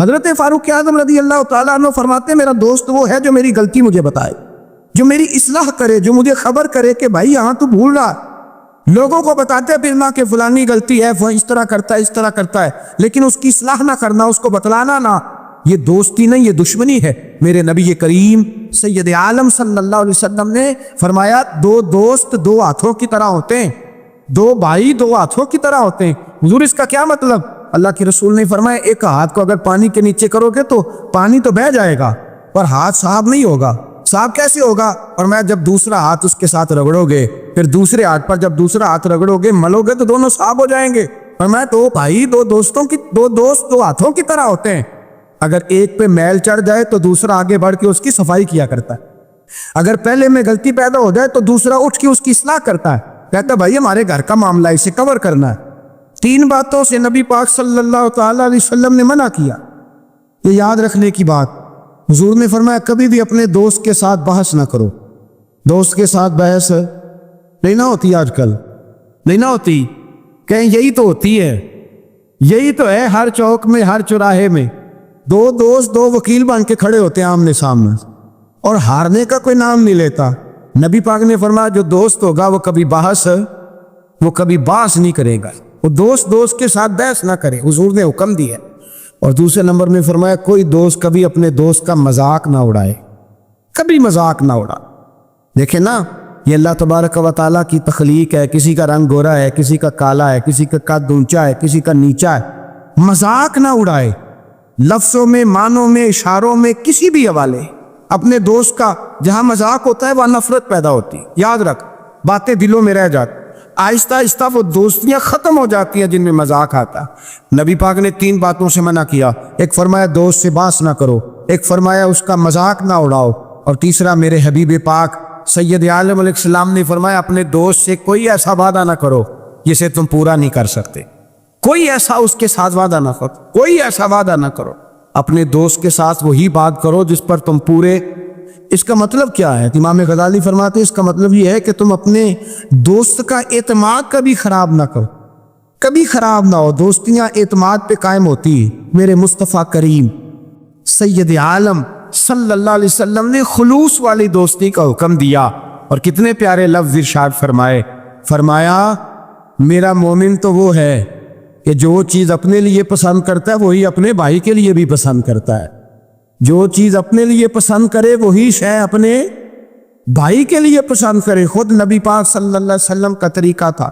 حضرت فاروق اعظم رضی اللہ تعالیٰ عنہ فرماتے ہیں میرا دوست وہ ہے جو میری غلطی مجھے بتائے، جو میری اصلاح کرے، جو مجھے خبر کرے کہ بھائی یہاں تو بھول رہا۔ لوگوں کو بتاتے پھرنا کہ فلانی غلطی ہے، وہ اس طرح کرتا ہے، اس طرح کرتا ہے، لیکن اس کی اصلاح نہ کرنا، اس کو بتلانا نہ، یہ دوستی نہیں، یہ دشمنی ہے۔ میرے نبی کریم سید عالم صلی اللہ علیہ وسلم نے فرمایا دو دوست دو ہاتھوں کی طرح ہوتے ہیں، دو بھائی دو ہاتھوں کی طرح ہوتے ہیں۔ حضور اس کا کیا مطلب؟ اللہ کے رسول نے فرمایا ایک ہاتھ کو اگر پانی کے نیچے کرو گے تو پانی تو بہہ جائے گا پر ہاتھ صاف نہیں ہوگا۔ صاف کیسے ہوگا؟ اور میں جب دوسرا ہاتھ اس کے ساتھ رگڑو گے، پھر دوسرے ہاتھ پر جب دوسرا ہاتھ رگڑو گے، ملو گے تو دونوں صاف ہو جائیں گے۔ اور میں دو بھائی دو دوست دو ہاتھوں کی طرح ہوتے ہیں۔ اگر ایک پہ میل چڑھ جائے تو دوسرا آگے بڑھ کے اس کی صفائی کیا کرتا ہے، اگر پہلے میں غلطی پیدا ہو جائے تو دوسرا اٹھ کے اس کی اصلاح کرتا ہے، کہتا ہے بھائی ہمارے گھر کا معاملہ اسے کور کرنا ہے۔ تین باتوں سے نبی پاک صلی اللہ تعالیٰ علیہ وسلم نے منع کیا، یہ یاد رکھنے کی بات۔ حضور نے فرمایا کبھی بھی اپنے دوست کے ساتھ بحث نہ کرو۔ دوست کے ساتھ بحث نہیں نہ ہوتی، آج کل نہیں نہ ہوتی، کہیں یہی تو ہوتی ہے، یہی تو ہے ہر چوک میں، ہر چوراہے میں دو دوست دو وکیل بن کے کھڑے ہوتے ہیں آمنے سامنے، اور ہارنے کا کوئی نام نہیں لیتا۔ نبی پاک نے فرمایا جو دوست ہوگا وہ کبھی بحث نہیں کرے گا، وہ دوست کے ساتھ بحث نہ کرے، حضور نے حکم دیا۔ اور دوسرے نمبر میں فرمایا کوئی دوست کبھی اپنے دوست کا مذاق نہ اڑائے، کبھی مذاق نہ اڑا۔ دیکھیں نا، یہ اللہ تبارک و تعالیٰ کی تخلیق ہے، کسی کا رنگ گورا ہے، کسی کا کالا ہے، کسی کا قد اونچا ہے، کسی کا نیچا ہے، مذاق نہ اڑائے، لفظوں میں، معنوں میں، اشاروں میں، کسی بھی حوالے۔ اپنے دوست کا جہاں مذاق ہوتا ہے وہاں نفرت پیدا ہوتی ہے، یاد رکھ، باتیں دلوں میں رہ جاتی، آہستہ آہستہ وہ دوستیاں ختم ہو جاتی ہیں جن میں مذاق آتا۔ نبی پاک نے تین باتوں سے منع کیا، ایک فرمایا دوست سے بحث نہ کرو، ایک فرمایا اس کا مذاق نہ اڑاؤ، اور تیسرا میرے حبیب پاک سید عالم علیہ السلام نے فرمایا اپنے دوست سے کوئی ایسا وعدہ نہ کرو جسے تم پورا نہیں کر سکتے، کوئی ایسا اس کے ساتھ وعدہ نہ کرو، کوئی ایسا وعدہ نہ کرو، اپنے دوست کے ساتھ وہی بات کرو جس پر تم پورے۔ اس کا مطلب کیا ہے؟ امام غزالی فرماتے ہیں اس کا مطلب یہ ہے کہ تم اپنے دوست کا اعتماد کبھی خراب نہ کرو، کبھی خراب نہ ہو۔ دوستیاں اعتماد پہ قائم ہوتی ہیں۔ میرے مصطفیٰ کریم سید عالم صلی اللہ علیہ وسلم نے خلوص والی دوستی کا حکم دیا، اور کتنے پیارے لفظ ارشاد فرمائے، فرمایا میرا مومن تو وہ ہے کہ جو چیز اپنے لیے پسند کرتا ہے وہی اپنے بھائی کے لیے بھی پسند کرتا ہے، جو چیز اپنے لیے پسند کرے وہی شے اپنے بھائی کے لیے پسند کرے۔ خود نبی پاک صلی اللہ علیہ وسلم کا طریقہ تھا۔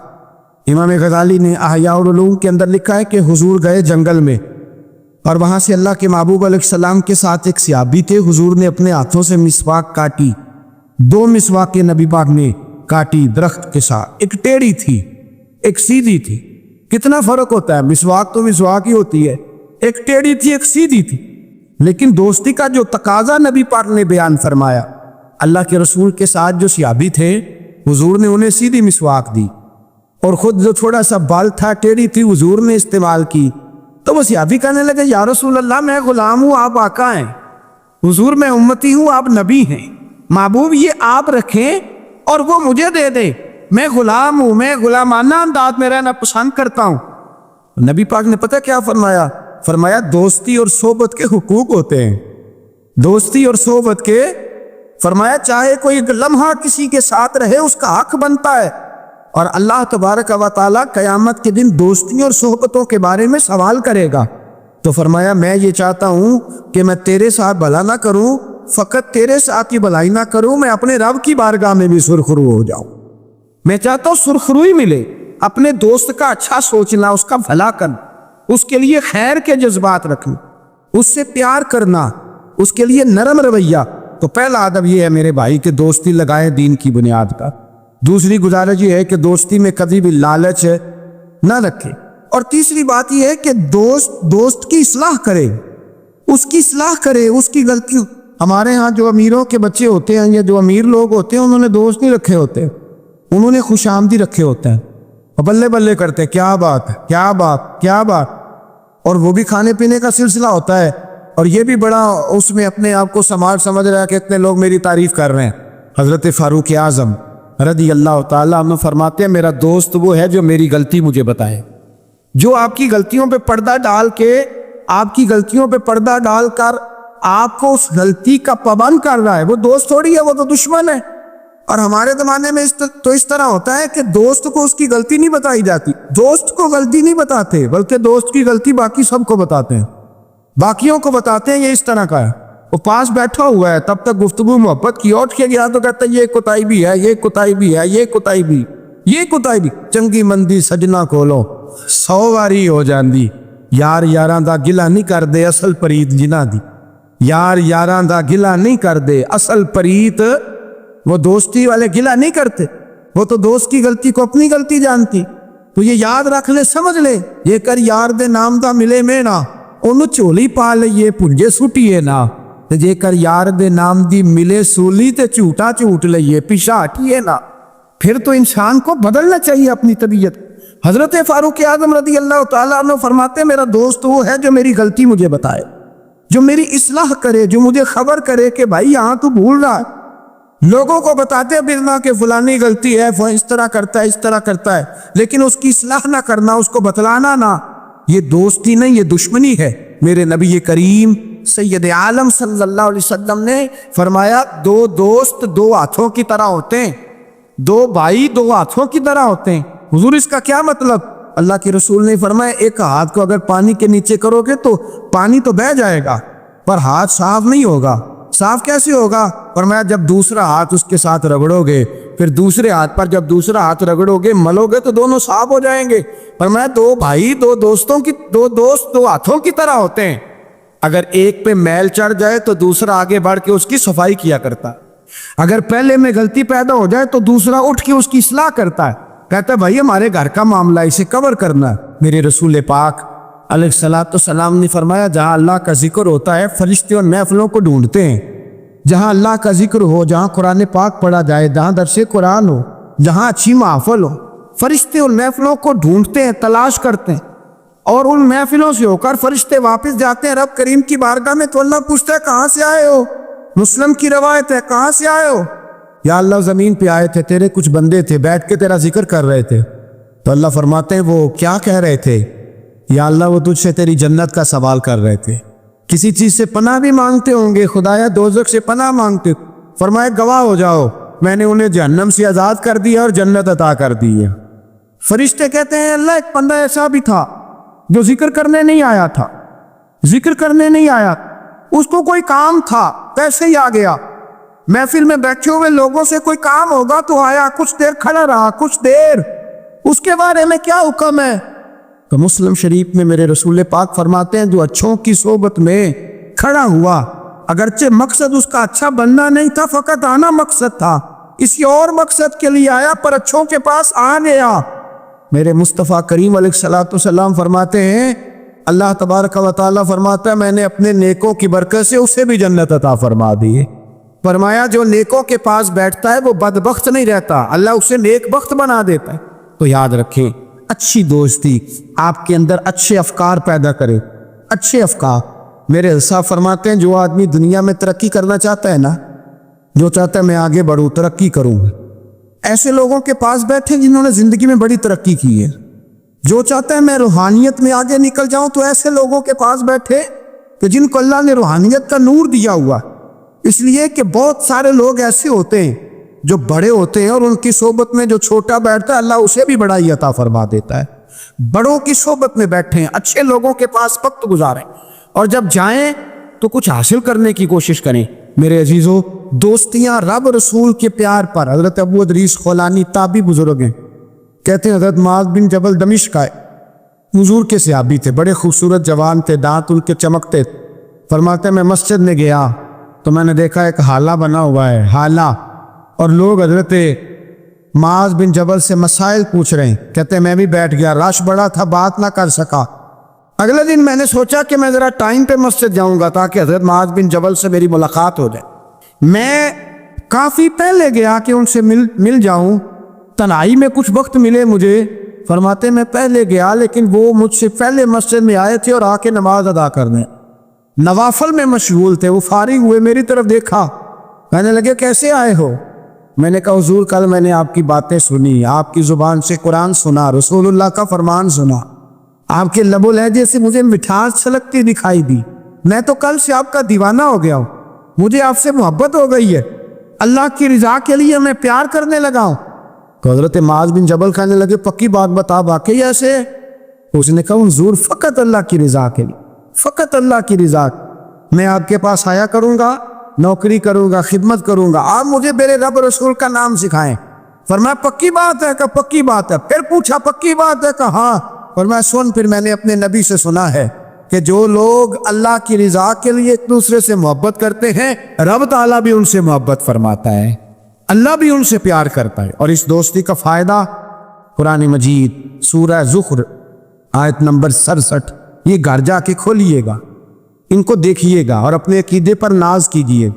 امام غزالی نے احیاء العلوم کے اندر لکھا ہے کہ حضور گئے جنگل میں، اور وہاں سے اللہ کے محبوب علیہ السلام کے ساتھ ایک صحابی تھے۔ حضور نے اپنے ہاتھوں سے مسواک کاٹی، دو مسواکیں نبی پاک نے کاٹی درخت کے ساتھ، ایک ٹیڑھی تھی ایک سیدھی تھی۔ کتنا فرق ہوتا ہے، مسواک تو مسواک ہی ہوتی ہے، ایک ٹیڑھی تھی ایک سیدھی تھی، لیکن دوستی کا جو تقاضا نبی پاک نے بیان فرمایا، اللہ کے رسول کے ساتھ جو صحابی تھے حضور نے انہیں سیدھی مسواک دی، اور خود جو تھوڑا سا بال تھا ٹیڑھی تھی حضور نے استعمال کی۔ تو وہ صحابی کہنے لگے یا رسول اللہ میں غلام ہوں آپ آقا ہیں، حضور میں امتی ہوں آپ نبی ہیں، محبوب یہ آپ رکھیں اور وہ مجھے دے دے، میں غلام ہوں، میں غلامانہ انداز میں رہنا پسند کرتا ہوں۔ نبی پاک نے پتہ کیا فرمایا؟ فرمایا دوستی اور صحبت کے حقوق ہوتے ہیں، دوستی اور صحبت کے، فرمایا چاہے کوئی لمحہ کسی کے ساتھ رہے اس کا حق بنتا ہے، اور اللہ تبارک و تعالیٰ قیامت کے دن دوستیوں اور صحبتوں کے بارے میں سوال کرے گا۔ تو فرمایا میں یہ چاہتا ہوں کہ میں تیرے ساتھ بھلا نہ کروں، فقط تیرے ساتھ ہی بھلائی نہ کروں، میں اپنے رب کی بارگاہ میں بھی سرخرو ہو جاؤں۔ میں چاہتا ہوں سرخروئی ملے، اپنے دوست کا اچھا سوچنا، اس کا بھلا کرنا، اس کے لیے خیر کے جذبات رکھنا، اس سے پیار کرنا، اس کے لیے نرم رویہ۔ تو پہلا ادب یہ ہے میرے بھائی کہ دوستی لگائیں دین کی بنیاد کا۔ دوسری گزارش یہ ہے کہ دوستی میں کبھی بھی لالچ نہ رکھے، اور تیسری بات یہ ہے کہ دوست کی اصلاح کرے، اس کی اصلاح کرے، اس کی غلطیوں۔ ہمارے ہاں جو امیروں کے بچے ہوتے ہیں یا جو امیر لوگ ہوتے ہیں انہوں نے دوست نہیں رکھے ہوتے، انہوں نے خوش آمدی رکھے ہوتے ہیں، اور بلے بلے کرتے کیا بات ہے، کیا بات، کیا بات، اور وہ بھی کھانے پینے کا سلسلہ ہوتا ہے، اور یہ بھی بڑا اس میں اپنے آپ کو سماج سمجھ رہا ہے کہ اتنے لوگ میری تعریف کر رہے ہیں۔ حضرت فاروق اعظم رضی اللہ تعالیٰ عنہ فرماتے ہیں میرا دوست وہ ہے جو میری غلطی مجھے بتائے، جو آپ کی غلطیوں پہ پردہ ڈال کے آپ کی غلطیوں پہ پردہ ڈال کر آپ کو اس غلطی کا پابند کر رہا ہے، وہ دوست تھوڑی ہے، وہ تو دشمن ہے۔ اور ہمارے زمانے میں اس طرح ہوتا ہے کہ دوست کو اس کی غلطی نہیں بتائی جاتی، دوست کو غلطی نہیں بتاتے، بلکہ دوست کی غلطی باقی سب کو بتاتے ہیں، باقیوں کو بتاتے ہیں۔ یہ اس طرح کا ہے، وہ پاس بیٹھا ہوا ہے، تب تک گفتگو محبت کی، اٹھ کے گیا تو کہتا ہے یہ کوتاہی بھی ہے، یہ کوتاہی بھی ہے، یہ کوتاہی بھی، یہ کوتاہی بھی۔ چنگی مندی سجنا کولو 100 واری ہو جاندی، یار یاراں دا گلا نہیں کر دے اصل پریت جنہ دی، یار یاراں دا گلا نہیں کر دے اصل پریت، وہ دوستی والے گلا نہیں کرتے، وہ تو دوست کی غلطی کو اپنی غلطی جانتی۔ تو یہ یاد رکھ لے، سمجھ لے، یہ کر یار دے نام دا ملے میں نا، انہوں چولی پا لئیے پنجے سٹیے نا، جے کر یار دے نام دی ملے سولی تے جھوٹا جھوٹ لئیے پیچھا ہٹیے نا۔ پھر تو انسان کو بدلنا چاہیے اپنی طبیعت۔ حضرت فاروق اعظم رضی اللہ تعالیٰ عنہ فرماتے ہیں میرا دوست وہ ہے جو میری غلطی مجھے بتائے، جو میری اصلاح کرے، جو مجھے خبر کرے کہ بھائی یہاں تو بھول رہا ہے۔ لوگوں کو بتاتے پھرنا کہ فلانی غلطی ہے، وہ اس طرح کرتا ہے، اس طرح کرتا ہے، لیکن اس کی اصلاح نہ کرنا، اس کو بتلانا نہ، یہ دوستی نہیں، یہ دشمنی ہے۔ میرے نبی کریم سید عالم صلی اللہ علیہ وسلم نے فرمایا دو دوست دو ہاتھوں کی طرح ہوتے ہیں، دو بھائی دو ہاتھوں کی طرح ہوتے ہیں۔ حضور اس کا کیا مطلب؟ اللہ کے رسول نے فرمایا ایک ہاتھ کو اگر پانی کے نیچے کرو گے تو پانی تو بہہ جائے گا، پر ہاتھ صاف نہیں ہوگا۔ صاف کیسے ہوگا؟ فرمایا جب دوسرا ہاتھ اس کے ساتھ رگڑو گے، پھر دوسرے ہاتھ پر جب دوسرا ہاتھ رگڑو گے، ملو گے تو دونوں صاف ہو جائیں گے۔ فرمایا دو بھائی دو دوست دو ہاتھوں کی طرح ہوتے ہیں، اگر ایک پہ میل چڑھ جائے تو دوسرا آگے بڑھ کے اس کی صفائی کیا کرتا ہے، اگر پہلے میں غلطی پیدا ہو جائے تو دوسرا اٹھ کے اس کی اصلاح کرتا ہے، کہتا ہے بھائی ہمارے گھر کا معاملہ اسے کور کرنا ہے۔ میرے رسول پاک علیہ السلام نے فرمایا جہاں اللہ کا ذکر ہوتا ہے فرشتے اور محفلوں کو ڈھونڈتے ہیں، جہاں اللہ کا ذکر ہو، جہاں قرآن پاک پڑھا جائے، جہاں درس قرآن ہو، جہاں اچھی محفل ہو، فرشتے اور محفلوں کو ڈھونڈتے ہیں، تلاش کرتے ہیں، اور ان محفلوں سے ہو کر فرشتے واپس جاتے ہیں رب کریم کی بارگاہ میں، تو اللہ پوچھتا ہے کہاں سے آئے ہو؟ مسلم کی روایت ہے کہاں سے آئے ہو؟ یا اللہ زمین پہ آئے تھے، تیرے کچھ بندے تھے بیٹھ کے تیرا ذکر کر رہے تھے۔ تو اللہ فرماتے ہیں وہ کیا کہہ رہے تھے؟ یا اللہ وہ تجھ سے تیری جنت کا سوال کر رہے تھے، کسی چیز سے پناہ بھی مانگتے ہوں گے، خدایا دوزخ سے پناہ مانگتے، فرمایا گواہ ہو جاؤ میں نے انہیں جہنم سے آزاد کر دیا اور جنت عطا کر دی ہے۔ فرشتے کہتے ہیں اللہ ایک بندہ ایسا بھی تھا جو ذکر کرنے نہیں آیا تھا، ذکر کرنے نہیں آیا، اس کو کوئی کام تھا کیسے ہی آ گیا، محفل میں بیٹھے ہوئے لوگوں سے کوئی کام ہوگا تو آیا، کچھ دیر کھڑا رہا، کچھ دیر، اس کے بارے میں کیا حکم ہے؟ تو مسلم شریف میں میرے رسول پاک فرماتے ہیں جو اچھوں کی صحبت میں کھڑا ہوا، اگرچہ مقصد اس کا اچھا بننا نہیں تھا، فقط آنا مقصد تھا، کسی اور مقصد کے لیے آیا پر اچھوں کے پاس آ گیا۔ میرے مصطفیٰ کریم علیہ السلام فرماتے ہیں اللہ تبارک و تعالیٰ فرماتا ہے میں نے اپنے نیکوں کی برکت سے اسے بھی جنت عطا فرما دی ہے۔ فرمایا جو نیکوں کے پاس بیٹھتا ہے وہ بدبخت نہیں رہتا، اللہ اسے نیک بخت بنا دیتا ہے۔ تو یاد رکھیں اچھی دوستی آپ کے اندر اچھے افکار پیدا کرے، اچھے افکار۔ میرے صاحب فرماتے ہیں جو آدمی دنیا میں ترقی کرنا چاہتا ہے نا، جو چاہتا ہے میں آگے بڑھوں ترقی کروں، ایسے لوگوں کے پاس بیٹھے جنہوں نے زندگی میں بڑی ترقی کی ہے۔ جو چاہتا ہے میں روحانیت میں آگے نکل جاؤں تو ایسے لوگوں کے پاس بیٹھے کہ جن کو اللہ نے روحانیت کا نور دیا ہوا۔ اس لیے کہ بہت سارے لوگ ایسے ہوتے ہیں جو بڑے ہوتے ہیں اور ان کی صحبت میں جو چھوٹا بیٹھتا ہے اللہ اسے بھی بڑائی عطا فرما دیتا ہے۔ بڑوں کی صحبت میں بیٹھیں، اچھے لوگوں کے پاس وقت گزاریں، اور جب جائیں تو کچھ حاصل کرنے کی کوشش کریں۔ میرے عزیزو دوستیاں رب رسول کے پیار پر، حضرت ابو ادریس خولانی تابعی بزرگ ہیں، کہتے ہیں حضرت معاذ بن جبل دمشق آئے، حضور کے صحابی تھے، بڑے خوبصورت جوان تھے، دانت ان کے چمکتے، فرماتے ہیں میں مسجد میں گیا تو میں نے دیکھا ایک حالہ بنا ہوا ہے، حالہ، اور لوگ حضرت معاذ بن جبل سے مسائل پوچھ رہے ہیں، کہتے ہیں میں بھی بیٹھ گیا، رش بڑا تھا بات نہ کر سکا۔ اگلے دن میں نے سوچا کہ میں ذرا ٹائم پہ مسجد جاؤں گا تاکہ حضرت معاذ بن جبل سے میری ملاقات ہو جائے۔ میں کافی پہلے گیا کہ ان سے مل جاؤں، تنہائی میں کچھ وقت ملے مجھے، فرماتے میں پہلے گیا لیکن وہ مجھ سے پہلے مسجد میں آئے تھے اور آ کے نماز ادا کرنے، نوافل میں مشغول تھے، وہ فارغ ہوئے میری طرف دیکھا، کہنے لگے کیسے آئے ہو؟ میں نے کہا حضور کل میں نے آپ کی باتیں سنی، آپ کی زبان سے قرآن سنا، رسول اللہ کا فرمان سنا، آپ کے لب و لہجے سے مجھے مٹھاس چھلکتی دکھائی دی. میں تو کل سے آپ کا دیوانہ ہو گیا ہوں. مجھے آپ سے محبت ہو گئی ہے. اللہ کی رضا کے لیے میں پیار کرنے لگا ہوں. تو حضرت معاذ بن جبل کہنے لگے پکی بات بتا, واقعی ایسے ہے؟ اس نے کہا حضور فقط اللہ کی رضا کے لیے, فقط اللہ کی رضا. میں آپ کے پاس آیا کروں گا, نوکری کروں گا, خدمت کروں گا, آپ مجھے میرے رب رسول کا نام سکھائیں. فرمایا پکی بات ہے؟ کہ پکی بات ہے. پھر پوچھا پکی بات ہے؟ کہ ہاں. فرمایا سن, پھر میں نے اپنے نبی سے سنا ہے کہ جو لوگ اللہ کی رضا کے لیے ایک دوسرے سے محبت کرتے ہیں رب تعالیٰ بھی ان سے محبت فرماتا ہے, اللہ بھی ان سے پیار کرتا ہے. اور اس دوستی کا فائدہ قرآن مجید سورہ زخرف آیت نمبر 67, یہ گھر جا کے کھولیے گا, ان کو دیکھیے گا اور اپنے عقیدے پر ناز کیجیے.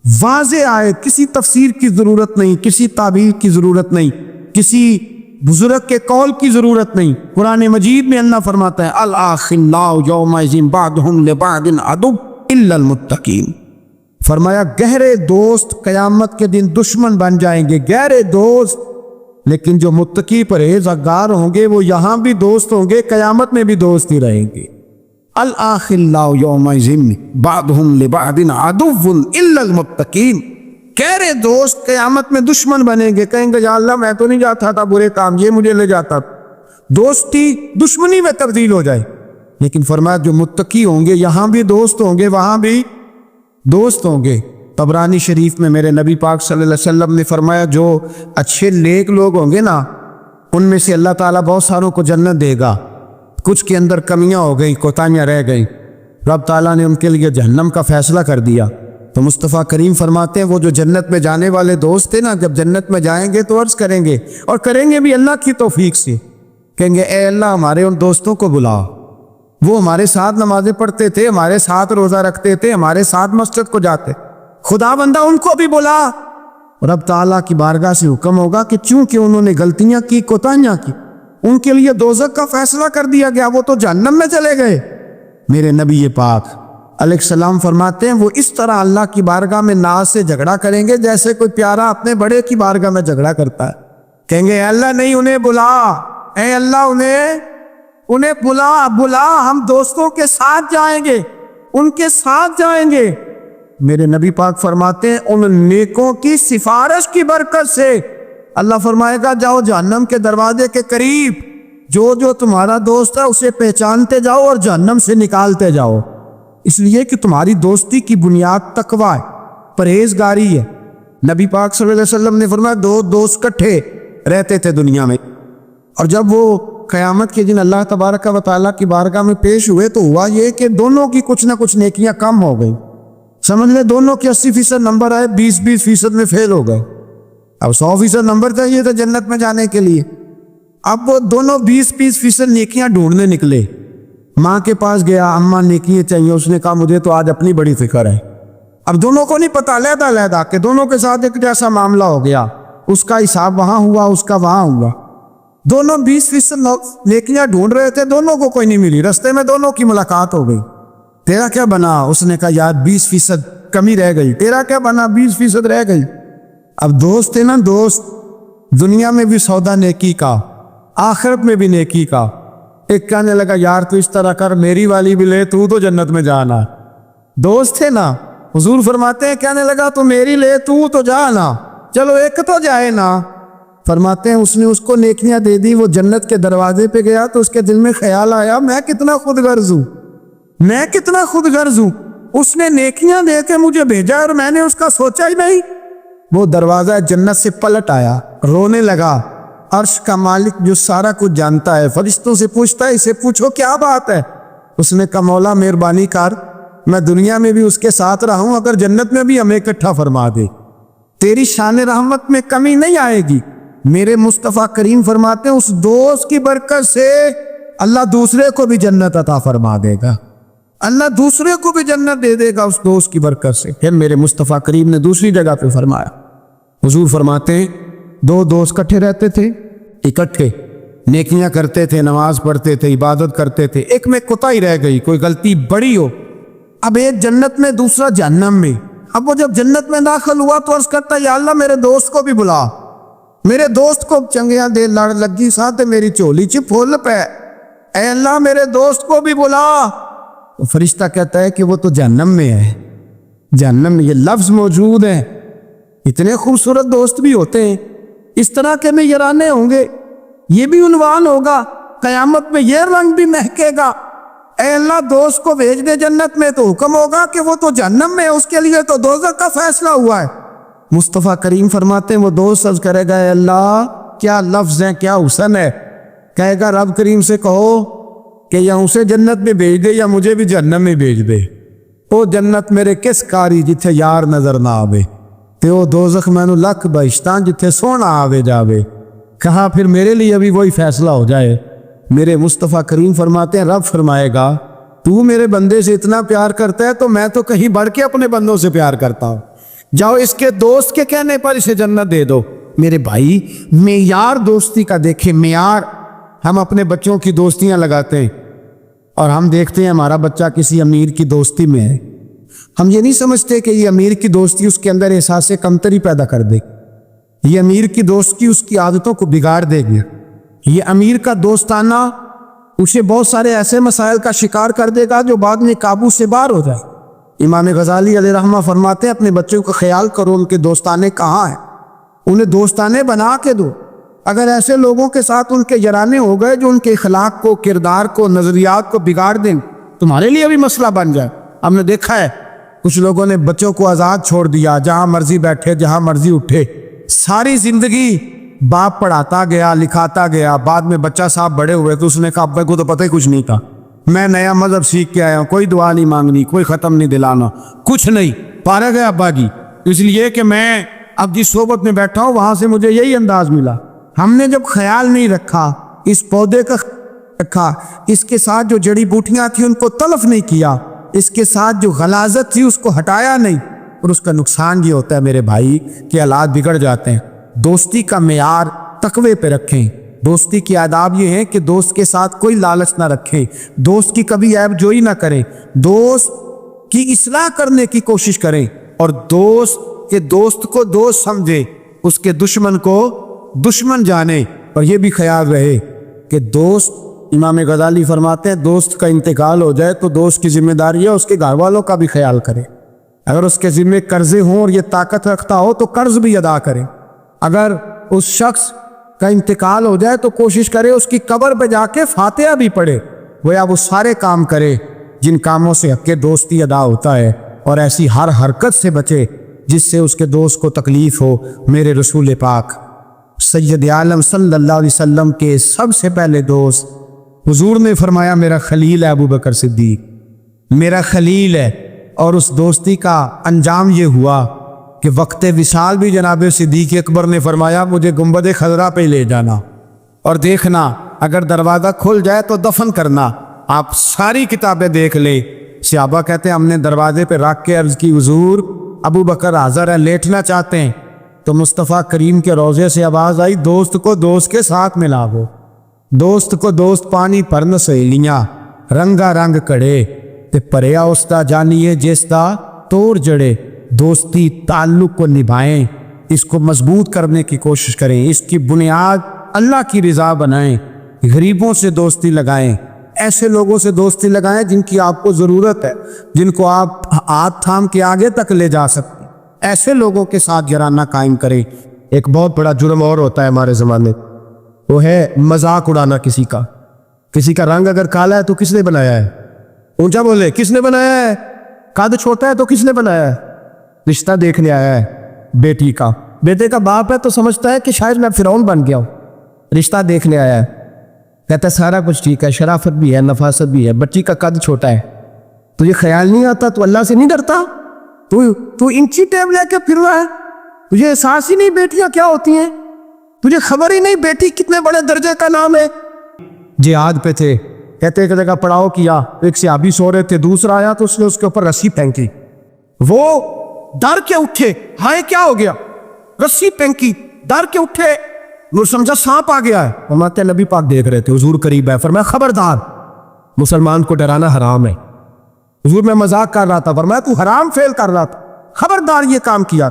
واضح آیت, کسی تفسیر کی ضرورت نہیں, کسی تعبیر کی ضرورت نہیں, کسی بزرگ کے قول کی ضرورت نہیں. قرآن مجید میں اللہ فرماتا ہے الاخلاء یومئذ بعضهم لبعض عدو الا المتقین. فرمایا گہرے دوست قیامت کے دن دشمن بن جائیں گے, گہرے دوست, لیکن جو متقی پرہیزگار ہوں گے وہ یہاں بھی دوست ہوں گے, قیامت میں بھی دوست ہی رہیں گے. الاخلاء یومئذ بعضهم لبعض عدو الا المتقین. گہرے دوست قیامت میں دشمن بنیں گے, کہیں گے یا اللہ میں تو نہیں جاتا تھا برے کام, یہ مجھے لے جاتا. دوستی دشمنی میں تبدیل ہو جائے. لیکن فرمایا جو متقی ہوں گے یہاں بھی دوست ہوں گے, وہاں بھی دوست ہوں گے. طبرانی شریف میں میرے نبی پاک صلی اللہ علیہ وسلم نے فرمایا جو اچھے نیک لوگ ہوں گے نا, ان میں سے اللہ تعالیٰ بہت ساروں کو جنت دے گا. کچھ کے اندر کمیاں ہو گئیں, کوتاہیاں رہ گئیں, رب تعالیٰ نے ان کے لیے جہنم کا فیصلہ کر دیا. تو مصطفیٰ کریم فرماتے ہیں وہ جو جنت میں جانے والے دوست تھے نا, جب جنت میں جائیں گے تو عرض کریں گے, اور کریں گے بھی اللہ کی توفیق سے, کہیں گے اے اللہ ہمارے ان دوستوں کو بلا, وہ ہمارے ساتھ نمازیں پڑھتے تھے, ہمارے ساتھ روزہ رکھتے تھے, ہمارے ساتھ مسجد کو جاتے, خدا بندہ ان کو بھی بلا. اور اب تعالیٰ کی بارگاہ سے حکم ہوگا کہ چونکہ انہوں نے غلطیاں کی, کوتاہیاں کی, ان کے لیے دوزخ کا فیصلہ کر دیا گیا, وہ تو جہنم میں چلے گئے. میرے نبی پاک علیہ السلام فرماتے ہیں وہ اس طرح اللہ کی بارگاہ میں ناز سے جھگڑا کریں گے جیسے کوئی پیارا اپنے بڑے کی بارگاہ میں جھگڑا کرتا ہے. کہیں گے اے اللہ نہیں, انہیں بلا, اے اللہ انہیں بلا, ہم دوستوں کے ساتھ جائیں گے, ان کے ساتھ جائیں گے. میرے نبی پاک فرماتے ہیں ان نیکوں کی سفارش کی برکت سے اللہ فرمائے گا جاؤ جہنم کے دروازے کے قریب, جو تمہارا دوست ہے اسے پہچانتے جاؤ اور جہنم سے نکالتے جاؤ. اس لیے کہ تمہاری دوستی کی بنیاد تقویٰ ہے, پرہیزگاری ہے. نبی پاک صلی اللہ علیہ وسلم نے فرمایا دو دوست کٹھے رہتے تھے دنیا میں, اور جب وہ قیامت کے دن اللہ تبارک و تعالیٰ کی بارگاہ میں پیش ہوئے تو ہوا یہ کہ دونوں کی کچھ نہ کچھ نیکیاں کم ہو گئی. سمجھ لیں دونوں کے 80% نمبر آئے, 20% میں فیل ہو گئے. اب 100% نمبر چاہیے تھا جنت میں جانے کے لیے. اب وہ دونوں 20% نیکیاں ڈھونڈنے نکلے. ماں کے پاس گیا, اماں نیکیاں چاہیے, اس نے کہا مجھے تو آج اپنی بڑی فکر ہے. اب دونوں کو نہیں پتا, علیحدہ کہ دونوں کے ساتھ ایک جیسا معاملہ ہو گیا, اس کا حساب وہاں ہوا, اس کا وہاں ہوا. دونوں 20% نیکیاں ڈھونڈ رہے تھے, دونوں کو کوئی نہیں ملی. رستے میں دونوں کی ملاقات ہو گئی. تیرا کیا بنا؟ اس نے کہا یار 20% کمی رہ گئی. تیرا کیا بنا؟ 20% رہ گئی. اب دوست ہے نا دوست, دنیا میں بھی سودا نیکی کا, آخرت میں بھی نیکی کا. ایک کہنے لگا یار تو اس طرح کر, میری والی بھی لے, تو جنت میں جانا. دوست ہے نا, حضور فرماتے ہیں کہنے لگا تو میری لے, تو جانا, چلو ایک تو جائے نا. فرماتے ہیں اس نے اس کو نیکیاں دے دی, وہ جنت کے دروازے پہ گیا تو اس کے دل میں خیال آیا میں کتنا خود غرض ہوں, میں کتنا خود غرض ہوں. اس نے نیکیاں دے کے مجھے بھیجا اور میں نے اس کا سوچا ہی نہیں. وہ دروازہ جنت سے پلٹ آیا, رونے لگا. عرش کا مالک جو سارا کچھ جانتا ہے فرشتوں سے پوچھتا ہے اسے پوچھو کیا بات ہے. اس نے کہا مولا مہربانی کر, میں دنیا میں بھی اس کے ساتھ رہا ہوں, اگر جنت میں بھی ہمیں اکٹھا فرما دے, تیری شان رحمت میں کمی نہیں آئے گی. میرے مصطفیٰ کریم فرماتے ہیں اس دوست کی برکت سے اللہ دوسرے کو بھی جنت عطا فرما دے گا, اللہ دوسرے کو بھی جنت دے دے گا اس دوست کی برکت سے. پھر میرے مصطفیٰ کریم نے دوسری جگہ پہ فرمایا, حضور فرماتے ہیں دو دوست کٹھے رہتے تھے, اکٹھے نیکیاں کرتے تھے, نماز پڑھتے تھے, عبادت کرتے تھے. ایک میں کوتاہی رہ گئی, کوئی غلطی بڑی ہو. اب ایک جنت میں, دوسرا جہنم میں. اب وہ جب جنت میں داخل ہوا تو عرض کرتا یا اللہ میرے دوست کو بھی بلا, میرے دوست کو چنگیاں دے, لڑ لگی ساتھ میری چولی چ پھول پہ. اے اللہ میرے دوست کو بھی بلا. تو فرشتہ کہتا ہے کہ وہ تو جہنم میں ہے. جہنم میں یہ لفظ موجود ہے. اتنے خوبصورت دوست بھی ہوتے ہیں, اس طرح کے میں یارانے ہوں گے, یہ بھی عنوان ہوگا قیامت میں, یہ رنگ بھی مہکے گا. اے اللہ دوست کو بھیج دے جنت میں, تو حکم ہوگا کہ وہ تو جہنم میں ہے, اس کے لیے تو دوزخ کا فیصلہ ہوا ہے. مصطفیٰ کریم فرماتے ہیں وہ دوست عرض کرے گا اے اللہ کیا لفظ ہیں, کیا حسن ہے. کہے گا رب کریم سے کہو کہ یا اسے جنت میں بھیج دے یا مجھے بھی جہنم میں بھیج دے. او جنت میرے کس کاری جتھے یار نظر نہ آوے, تے او دوزخ مینو لکھ بہشتاں جتھے سونا آوے جاوے. کہا پھر میرے لیے بھی وہی فیصلہ ہو جائے. میرے مصطفیٰ کریم فرماتے ہیں رب فرمائے گا تو میرے بندے سے اتنا پیار کرتا ہے تو میں تو کہیں بڑھ کے اپنے بندوں سے پیار کرتا ہوں. جاؤ اس کے دوست کے کہنے پر اسے جنت دے دو. میرے بھائی معیار دوستی کا دیکھیں, معیار. ہم اپنے بچوں کی دوستیاں لگاتے ہیں اور ہم دیکھتے ہیں ہمارا بچہ کسی امیر کی دوستی میں ہے. ہم یہ نہیں سمجھتے کہ یہ امیر کی دوستی اس کے اندر احساس کمتری پیدا کر دے. یہ امیر کی دوستی اس کی عادتوں کو بگاڑ دے گی. یہ امیر کا دوستانہ اسے بہت سارے ایسے مسائل کا شکار کر دے گا جو بعد میں قابو سے باہر ہو جائے. امام غزالی علیہ رحمہ فرماتے ہیں اپنے بچوں کا خیال کرو ان کے دوستانے کہاں ہیں, انہیں دوستانے بنا کے دو. اگر ایسے لوگوں کے ساتھ ان کے یارانے ہو گئے جو ان کے اخلاق کو, کردار کو, نظریات کو بگاڑ دیں, تمہارے لیے بھی مسئلہ بن جائے. ہم نے دیکھا ہے کچھ لوگوں نے بچوں کو آزاد چھوڑ دیا, جہاں مرضی بیٹھے جہاں مرضی اٹھے. ساری زندگی باپ پڑھاتا گیا لکھاتا گیا, بعد میں بچہ صاحب بڑے ہوئے تو اس نے کہا ابے کو تو پتہ ہی کچھ نہیں تھا, میں نیا مذہب سیکھ کے آیا ہوں, کوئی دعا نہیں مانگنی, کوئی ختم نہیں دلانا, کچھ نہیں, پارا گیا ابا جی, اس لیے کہ میں اب جس صحبت میں بیٹھا ہوں وہاں سے مجھے یہی انداز ملا. ہم نے جب خیال نہیں رکھا اس پودے کا رکھا, اس کے ساتھ جو جڑی بوٹیاں تھیں ان کو تلف نہیں کیا, اس کے ساتھ جو غلاظت تھی اس کو ہٹایا نہیں, اور اس کا نقصان یہ ہوتا ہے میرے بھائی کہ حالات بگڑ جاتے ہیں. دوستی کا معیار تقوی پہ رکھیں. دوستی کی آداب یہ ہے کہ دوست کے ساتھ کوئی لالچ نہ رکھیں, دوست کی کبھی عیب جوئی نہ کریں, دوست کی اصلاح کرنے کی کوشش کریں, اور دوست کے دوست کو دوست سمجھیں, اس کے دشمن کو دشمن جانے. اور یہ بھی خیال رہے کہ دوست, امام غزالی فرماتے ہیں دوست کا انتقال ہو جائے تو دوست کی ذمہ داری ہے اس کے گھر والوں کا بھی خیال کرے. اگر اس کے ذمہ قرضے ہوں اور یہ طاقت رکھتا ہو تو قرض بھی ادا کرے. اگر اس شخص کا انتقال ہو جائے تو کوشش کرے اس کی قبر پہ جا کے فاتحہ بھی پڑھے, گویا وہ سارے کام کرے جن کاموں سے حق دوستی ادا ہوتا ہے, اور ایسی ہر حرکت سے بچے جس سے اس کے دوست کو تکلیف ہو. میرے رسول پاک سید عالم صلی اللہ علیہ وسلم کے سب سے پہلے دوست حضور نے فرمایا میرا خلیل ہے ابو بکر صدیق, میرا خلیل ہے. اور اس دوستی کا انجام یہ ہوا کہ وقت وصال بھی جناب صدیق اکبر نے فرمایا مجھے گنبد خضرا پہ لے جانا اور دیکھنا اگر دروازہ کھل جائے تو دفن کرنا. آپ ساری کتابیں دیکھ لیں. صحابہ کہتے ہیں ہم نے دروازے پہ رکھ کے عرض کی حضور ابو بکر حاضر ہے, لیٹنا چاہتے ہیں. تو مصطفیٰ کریم کے روضے سے آواز آئی دوست کو دوست کے ساتھ ملاو, دوست کو دوست پانی پرن سہیلیاں, رنگا رنگ کڑے تے پریا استا جانیے جستا توڑ جڑے. دوستی تعلق کو نبھائیں, اس کو مضبوط کرنے کی کوشش کریں, اس کی بنیاد اللہ کی رضا بنائیں. غریبوں سے دوستی لگائیں, ایسے لوگوں سے دوستی لگائیں جن کی آپ کو ضرورت ہے, جن کو آپ ہاتھ تھام کے آگے تک لے جا سکتے. ایسے لوگوں کے ساتھ یارانہ قائم کریں. ایک بہت بڑا جرم اور ہوتا ہے ہمارے زمانے, وہ ہے مذاق اڑانا کسی کا. کسی کا رنگ اگر کالا ہے تو کس نے بنایا ہے, اونچا بولے کس نے بنایا ہے. قد چھوٹا ہے تو کس نے بنایا ہے. رشتہ دیکھنے آیا ہے بیٹی کا, بیٹے کا باپ ہے تو سمجھتا ہے کہ شاید میں فرعون بن گیا ہوں. رشتہ دیکھنے آیا ہے, کہتا ہے سارا کچھ ٹھیک ہے, شرافت بھی ہے, نفاست بھی ہے, بچی کا قد چھوٹا ہے. تجھے خیال نہیں آتا, تو اللہ سے نہیں ڈرتا, تو انچی ٹیب لے کے پھر رہا ہے, تجھے احساس ہی نہیں بیٹیاں کیا ہوتی ہیں, تجھے خبر ہی نہیں بیٹی کتنے بڑے درجے کا نام ہے. جہاد پہ تھے, کہتے ایک جگہ پڑاؤ کیا, ایک صحابی سو رہے تھے, دوسرا آیا تو اس نے اس کے اوپر رسی پھینکی, وہ ڈر کے اٹھے, ہائے کیا ہو گیا, رسی پھینکی, ڈر کے اٹھے, وہ سمجھا سانپ آ گیا ہے. فرماتے نبی پاک دیکھ رہے تھے, حضور قریب ہے, فرمایا خبردار مسلمان کو ڈرانا حرام ہے. حضور میں مذاق کر رہا تھا, فرمایا تو حرام فعل کر رہا تھا, خبردار یہ کام کیا.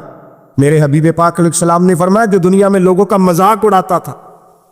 میرے حبیب پاک علیہ السلام نے فرمایا جو دنیا میں لوگوں کا مذاق اڑاتا تھا